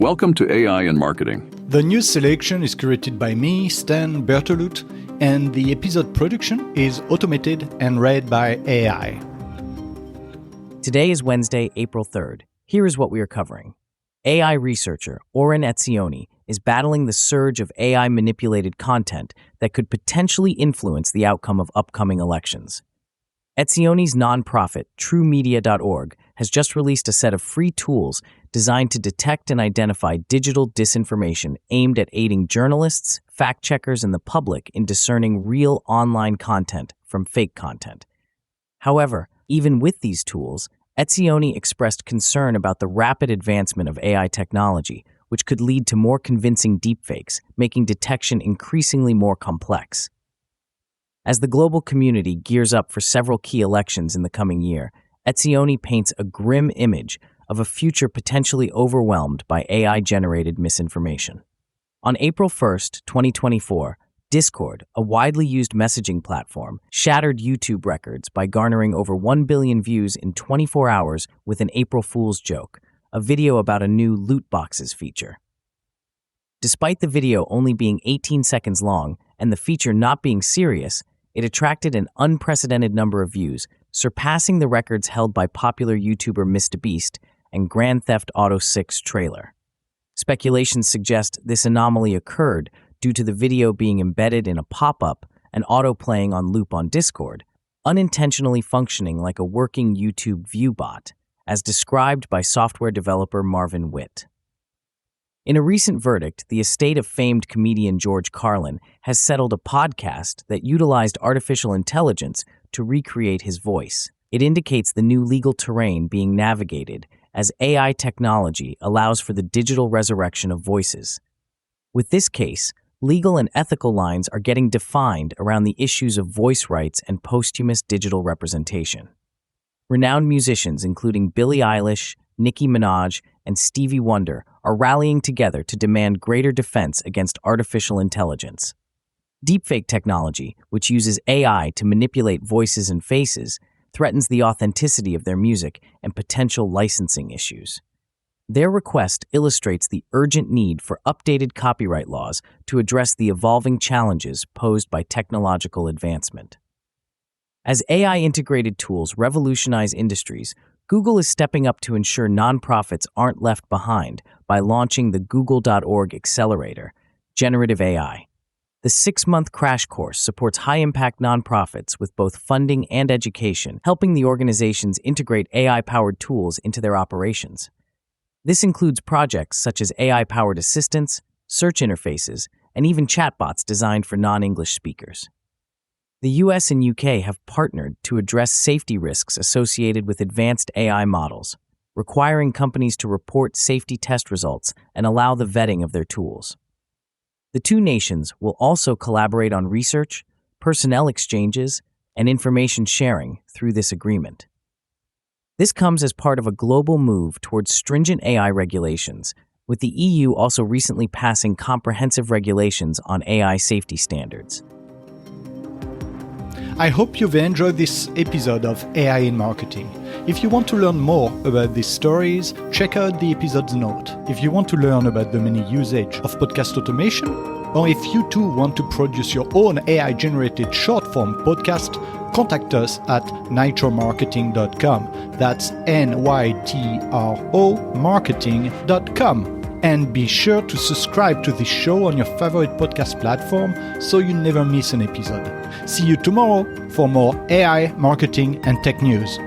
Welcome to AI in Marketing. The news selection is curated by me, Stan Bertolut, and the episode production is automated and read by AI. Today is Wednesday, April 3rd. Here is what we are covering. AI researcher Oren Etzioni is battling the surge of AI-manipulated content that could potentially influence the outcome of upcoming elections. Etzioni's nonprofit, TrueMedia.org, has just released a set of free tools designed to detect and identify digital disinformation aimed at aiding journalists, fact-checkers, and the public in discerning real online content from fake content. However, even with these tools, Etzioni expressed concern about the rapid advancement of AI technology, which could lead to more convincing deepfakes, making detection increasingly more complex. As the global community gears up for several key elections in the coming year, Etzioni paints a grim image of a future potentially overwhelmed by AI-generated misinformation. On April 1st, 2024, Discord, a widely used messaging platform, shattered YouTube records by garnering over 1 billion views in 24 hours with an April Fool's joke, a video about a new loot boxes feature. Despite the video only being 18 seconds long and the feature not being serious, it attracted an unprecedented number of views, surpassing the records held by popular YouTuber MrBeast and Grand Theft Auto 6 trailer. Speculations suggest this anomaly occurred due to the video being embedded in a pop-up and auto-playing on loop on Discord, unintentionally functioning like a working YouTube view bot, as described by software developer Marvin Witt. In a recent verdict, the estate of famed comedian George Carlin has settled a podcast that utilized artificial intelligence to recreate his voice. It indicates the new legal terrain being navigated as AI technology allows for the digital resurrection of voices. With this case, legal and ethical lines are getting defined around the issues of voice rights and posthumous digital representation. Renowned musicians including Billie Eilish, Nicki Minaj, and Stevie Wonder are rallying together to demand greater defense against artificial intelligence. Deepfake technology, which uses AI to manipulate voices and faces, threatens the authenticity of their music and potential licensing issues. Their request illustrates the urgent need for updated copyright laws to address the evolving challenges posed by technological advancement. As AI-integrated tools revolutionize industries, Google is stepping up to ensure nonprofits aren't left behind by launching the Google.org Accelerator, Generative AI. The 6-month crash course supports high-impact nonprofits with both funding and education, helping the organizations integrate AI-powered tools into their operations. This includes projects such as AI-powered assistants, search interfaces, and even chatbots designed for non-English speakers. The US and UK have partnered to address safety risks associated with advanced AI models, requiring companies to report safety test results and allow the vetting of their tools. The two nations will also collaborate on research, personnel exchanges, and information sharing through this agreement. This comes as part of a global move towards stringent AI regulations, with the EU also recently passing comprehensive regulations on AI safety standards. I hope you've enjoyed this episode of AI in Marketing. If you want to learn more about these stories, check out the episode's note. If you want to learn about the many usage of podcast automation, or if you too want to produce your own AI-generated short-form podcast, contact us at nitromarketing.com. That's NYTRO marketing.com. And be sure to subscribe to this show on your favorite podcast platform so you never miss an episode. See you tomorrow for more AI, marketing, and tech news.